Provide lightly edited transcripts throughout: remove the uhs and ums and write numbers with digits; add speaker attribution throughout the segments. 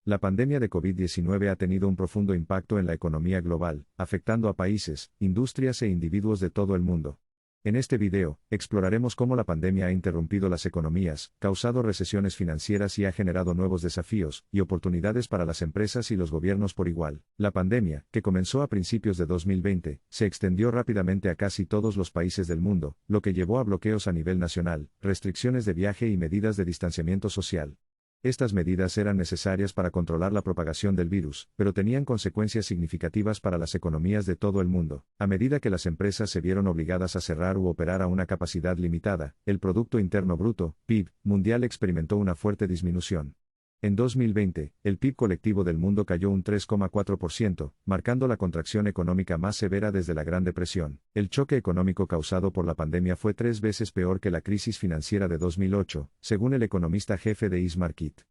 Speaker 1: La pandemia de COVID-19 ha tenido un profundo impacto en la economía global, afectando a países, industrias e individuos de todo el mundo. En este video, exploraremos cómo la pandemia ha interrumpido las economías, causado recesiones financieras y ha generado nuevos desafíos y oportunidades para las empresas y los gobiernos por igual. La pandemia, que comenzó a principios de 2020, se extendió rápidamente a casi todos los países del mundo, lo que llevó a bloqueos a nivel nacional, restricciones de viaje y medidas de distanciamiento social. Estas medidas eran necesarias para controlar la propagación del virus, pero tenían consecuencias significativas para las economías de todo el mundo. A medida que las empresas se vieron obligadas a cerrar u operar a una capacidad limitada, el Producto Interno Bruto, PIB, mundial experimentó una fuerte disminución. En 2020, el PIB colectivo del mundo cayó un 3,4%, marcando la contracción económica más severa desde la Gran Depresión. El choque económico causado por la pandemia fue 3 veces peor que la crisis financiera de 2008, según el economista jefe de ISMARKIT.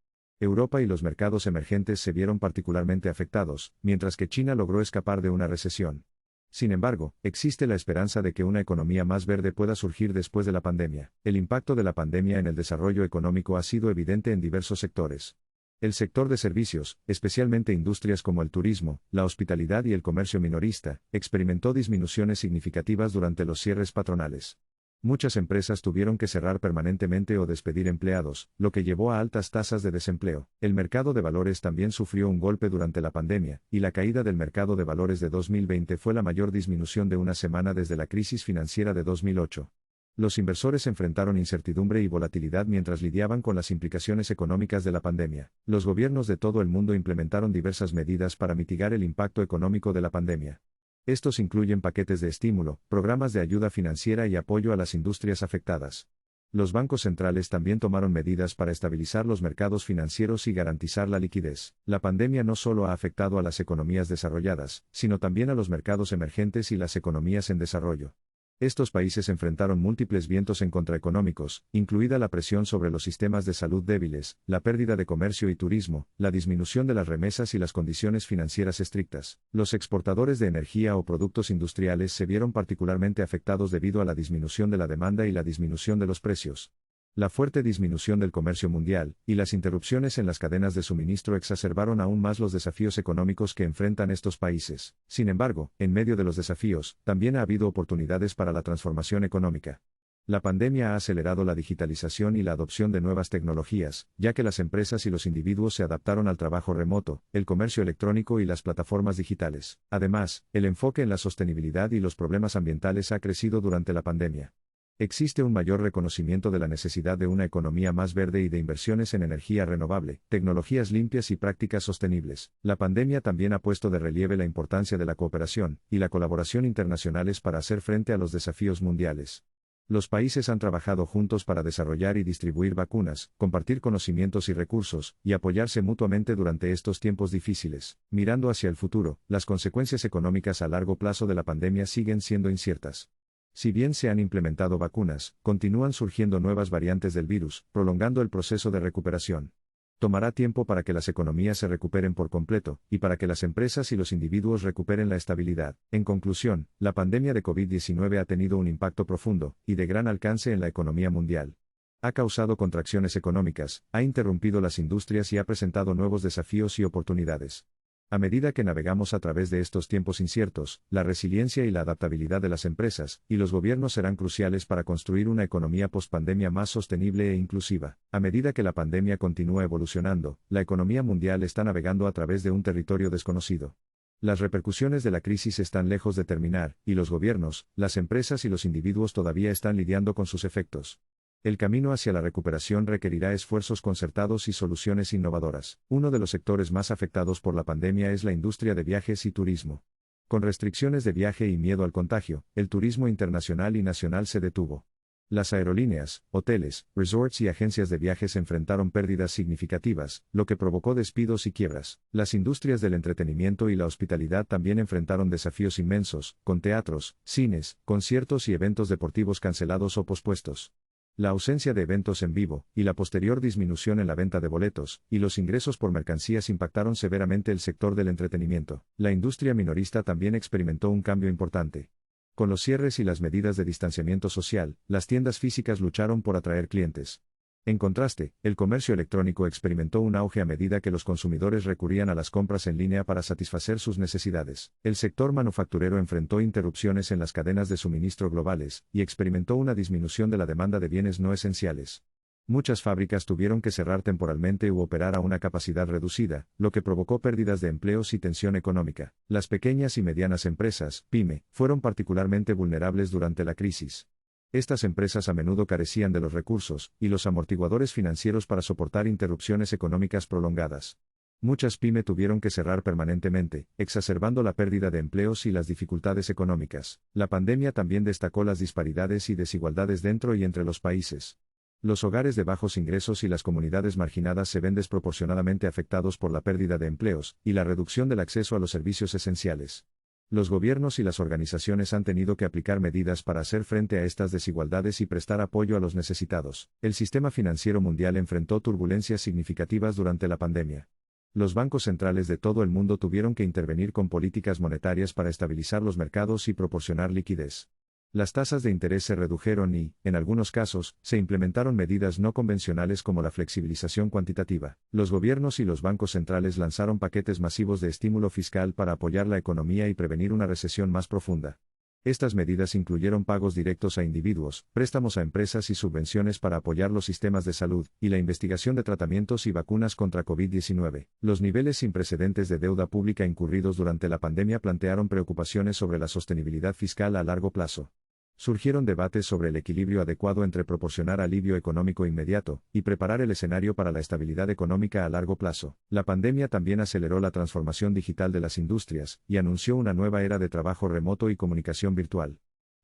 Speaker 1: Europa y los mercados emergentes se vieron particularmente afectados, mientras que China logró escapar de una recesión. Sin embargo, existe la esperanza de que una economía más verde pueda surgir después de la pandemia. El impacto de la pandemia en el desarrollo económico ha sido evidente en diversos sectores. El sector de servicios, especialmente industrias como el turismo, la hospitalidad y el comercio minorista, experimentó disminuciones significativas durante los cierres patronales. Muchas empresas tuvieron que cerrar permanentemente o despedir empleados, lo que llevó a altas tasas de desempleo. El mercado de valores también sufrió un golpe durante la pandemia, y la caída del mercado de valores de 2020 fue la mayor disminución de una semana desde la crisis financiera de 2008. Los inversores enfrentaron incertidumbre y volatilidad mientras lidiaban con las implicaciones económicas de la pandemia. Los gobiernos de todo el mundo implementaron diversas medidas para mitigar el impacto económico de la pandemia. Estos incluyen paquetes de estímulo, programas de ayuda financiera y apoyo a las industrias afectadas. Los bancos centrales también tomaron medidas para estabilizar los mercados financieros y garantizar la liquidez. La pandemia no solo ha afectado a las economías desarrolladas, sino también a los mercados emergentes y las economías en desarrollo. Estos países enfrentaron múltiples vientos en contra económicos, incluida la presión sobre los sistemas de salud débiles, la pérdida de comercio y turismo, la disminución de las remesas y las condiciones financieras estrictas. Los exportadores de energía o productos industriales se vieron particularmente afectados debido a la disminución de la demanda y la disminución de los precios. La fuerte disminución del comercio mundial, y las interrupciones en las cadenas de suministro exacerbaron aún más los desafíos económicos que enfrentan estos países. Sin embargo, en medio de los desafíos, también ha habido oportunidades para la transformación económica. La pandemia ha acelerado la digitalización y la adopción de nuevas tecnologías, ya que las empresas y los individuos se adaptaron al trabajo remoto, el comercio electrónico y las plataformas digitales. Además, el enfoque en la sostenibilidad y los problemas ambientales ha crecido durante la pandemia. Existe un mayor reconocimiento de la necesidad de una economía más verde y de inversiones en energía renovable, tecnologías limpias y prácticas sostenibles. La pandemia también ha puesto de relieve la importancia de la cooperación y la colaboración internacionales para hacer frente a los desafíos mundiales. Los países han trabajado juntos para desarrollar y distribuir vacunas, compartir conocimientos y recursos, y apoyarse mutuamente durante estos tiempos difíciles. Mirando hacia el futuro, las consecuencias económicas a largo plazo de la pandemia siguen siendo inciertas. Si bien se han implementado vacunas, continúan surgiendo nuevas variantes del virus, prolongando el proceso de recuperación. Tomará tiempo para que las economías se recuperen por completo, y para que las empresas y los individuos recuperen la estabilidad. En conclusión, la pandemia de COVID-19 ha tenido un impacto profundo, y de gran alcance en la economía mundial. Ha causado contracciones económicas, ha interrumpido las industrias y ha presentado nuevos desafíos y oportunidades. A medida que navegamos a través de estos tiempos inciertos, la resiliencia y la adaptabilidad de las empresas y los gobiernos serán cruciales para construir una economía post-pandemia más sostenible e inclusiva. A medida que la pandemia continúa evolucionando, la economía mundial está navegando a través de un territorio desconocido. Las repercusiones de la crisis están lejos de terminar, y los gobiernos, las empresas y los individuos todavía están lidiando con sus efectos. El camino hacia la recuperación requerirá esfuerzos concertados y soluciones innovadoras. Uno de los sectores más afectados por la pandemia es la industria de viajes y turismo. Con restricciones de viaje y miedo al contagio, el turismo internacional y nacional se detuvo. Las aerolíneas, hoteles, resorts y agencias de viajes enfrentaron pérdidas significativas, lo que provocó despidos y quiebras. Las industrias del entretenimiento y la hospitalidad también enfrentaron desafíos inmensos, con teatros, cines, conciertos y eventos deportivos cancelados o pospuestos. La ausencia de eventos en vivo, y la posterior disminución en la venta de boletos, y los ingresos por mercancías impactaron severamente el sector del entretenimiento. La industria minorista también experimentó un cambio importante. Con los cierres y las medidas de distanciamiento social, las tiendas físicas lucharon por atraer clientes. En contraste, el comercio electrónico experimentó un auge a medida que los consumidores recurrían a las compras en línea para satisfacer sus necesidades. El sector manufacturero enfrentó interrupciones en las cadenas de suministro globales, y experimentó una disminución de la demanda de bienes no esenciales. Muchas fábricas tuvieron que cerrar temporalmente u operar a una capacidad reducida, lo que provocó pérdidas de empleos y tensión económica. Las pequeñas y medianas empresas, PYME, fueron particularmente vulnerables durante la crisis. Estas empresas a menudo carecían de los recursos y los amortiguadores financieros para soportar interrupciones económicas prolongadas. Muchas PYME tuvieron que cerrar permanentemente, exacerbando la pérdida de empleos y las dificultades económicas. La pandemia también destacó las disparidades y desigualdades dentro y entre los países. Los hogares de bajos ingresos y las comunidades marginadas se ven desproporcionadamente afectados por la pérdida de empleos y la reducción del acceso a los servicios esenciales. Los gobiernos y las organizaciones han tenido que aplicar medidas para hacer frente a estas desigualdades y prestar apoyo a los necesitados. El sistema financiero mundial enfrentó turbulencias significativas durante la pandemia. Los bancos centrales de todo el mundo tuvieron que intervenir con políticas monetarias para estabilizar los mercados y proporcionar liquidez. Las tasas de interés se redujeron y, en algunos casos, se implementaron medidas no convencionales como la flexibilización cuantitativa. Los gobiernos y los bancos centrales lanzaron paquetes masivos de estímulo fiscal para apoyar la economía y prevenir una recesión más profunda. Estas medidas incluyeron pagos directos a individuos, préstamos a empresas y subvenciones para apoyar los sistemas de salud, y la investigación de tratamientos y vacunas contra COVID-19. Los niveles sin precedentes de deuda pública incurridos durante la pandemia plantearon preocupaciones sobre la sostenibilidad fiscal a largo plazo. Surgieron debates sobre el equilibrio adecuado entre proporcionar alivio económico inmediato y preparar el escenario para la estabilidad económica a largo plazo. La pandemia también aceleró la transformación digital de las industrias y anunció una nueva era de trabajo remoto y comunicación virtual.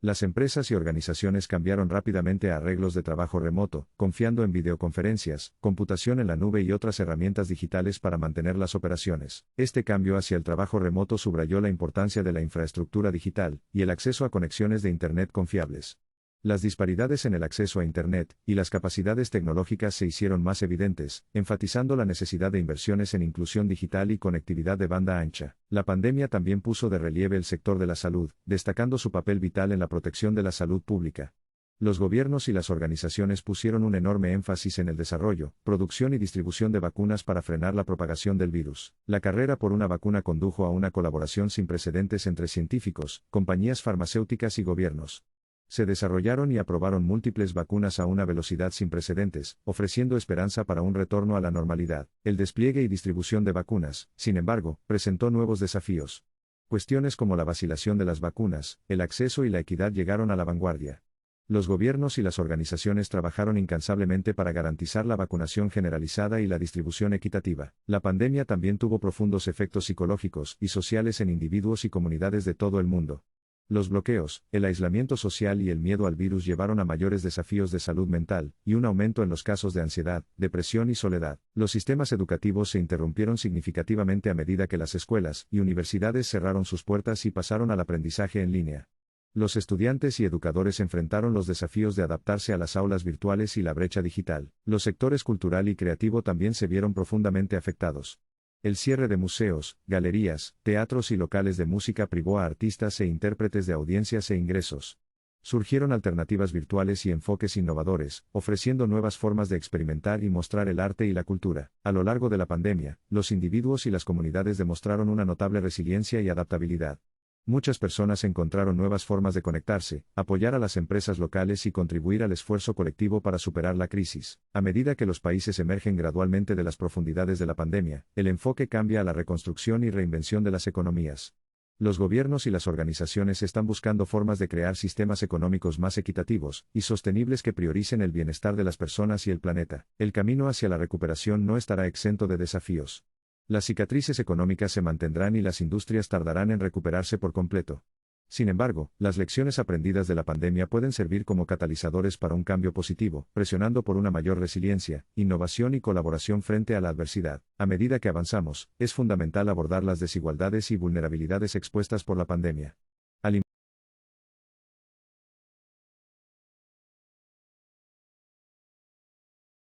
Speaker 1: Las empresas y organizaciones cambiaron rápidamente a arreglos de trabajo remoto, confiando en videoconferencias, computación en la nube y otras herramientas digitales para mantener las operaciones. Este cambio hacia el trabajo remoto subrayó la importancia de la infraestructura digital y el acceso a conexiones de Internet confiables. Las disparidades en el acceso a Internet y las capacidades tecnológicas se hicieron más evidentes, enfatizando la necesidad de inversiones en inclusión digital y conectividad de banda ancha. La pandemia también puso de relieve el sector de la salud, destacando su papel vital en la protección de la salud pública. Los gobiernos y las organizaciones pusieron un enorme énfasis en el desarrollo, producción y distribución de vacunas para frenar la propagación del virus. La carrera por una vacuna condujo a una colaboración sin precedentes entre científicos, compañías farmacéuticas y gobiernos. Se desarrollaron y aprobaron múltiples vacunas a una velocidad sin precedentes, ofreciendo esperanza para un retorno a la normalidad. El despliegue y distribución de vacunas, sin embargo, presentó nuevos desafíos. Cuestiones como la vacilación de las vacunas, el acceso y la equidad llegaron a la vanguardia. Los gobiernos y las organizaciones trabajaron incansablemente para garantizar la vacunación generalizada y la distribución equitativa. La pandemia también tuvo profundos efectos psicológicos y sociales en individuos y comunidades de todo el mundo. Los bloqueos, el aislamiento social y el miedo al virus llevaron a mayores desafíos de salud mental, y un aumento en los casos de ansiedad, depresión y soledad. Los sistemas educativos se interrumpieron significativamente a medida que las escuelas y universidades cerraron sus puertas y pasaron al aprendizaje en línea. Los estudiantes y educadores enfrentaron los desafíos de adaptarse a las aulas virtuales y la brecha digital. Los sectores cultural y creativo también se vieron profundamente afectados. El cierre de museos, galerías, teatros y locales de música privó a artistas e intérpretes de audiencias e ingresos. Surgieron alternativas virtuales y enfoques innovadores, ofreciendo nuevas formas de experimentar y mostrar el arte y la cultura. A lo largo de la pandemia, los individuos y las comunidades demostraron una notable resiliencia y adaptabilidad. Muchas personas encontraron nuevas formas de conectarse, apoyar a las empresas locales y contribuir al esfuerzo colectivo para superar la crisis. A medida que los países emergen gradualmente de las profundidades de la pandemia, el enfoque cambia a la reconstrucción y reinvención de las economías. Los gobiernos y las organizaciones están buscando formas de crear sistemas económicos más equitativos y sostenibles que prioricen el bienestar de las personas y el planeta. El camino hacia la recuperación no estará exento de desafíos. Las cicatrices económicas se mantendrán y las industrias tardarán en recuperarse por completo. Sin embargo, las lecciones aprendidas de la pandemia pueden servir como catalizadores para un cambio positivo, presionando por una mayor resiliencia, innovación y colaboración frente a la adversidad. A medida que avanzamos, es fundamental abordar las desigualdades y vulnerabilidades expuestas por la pandemia.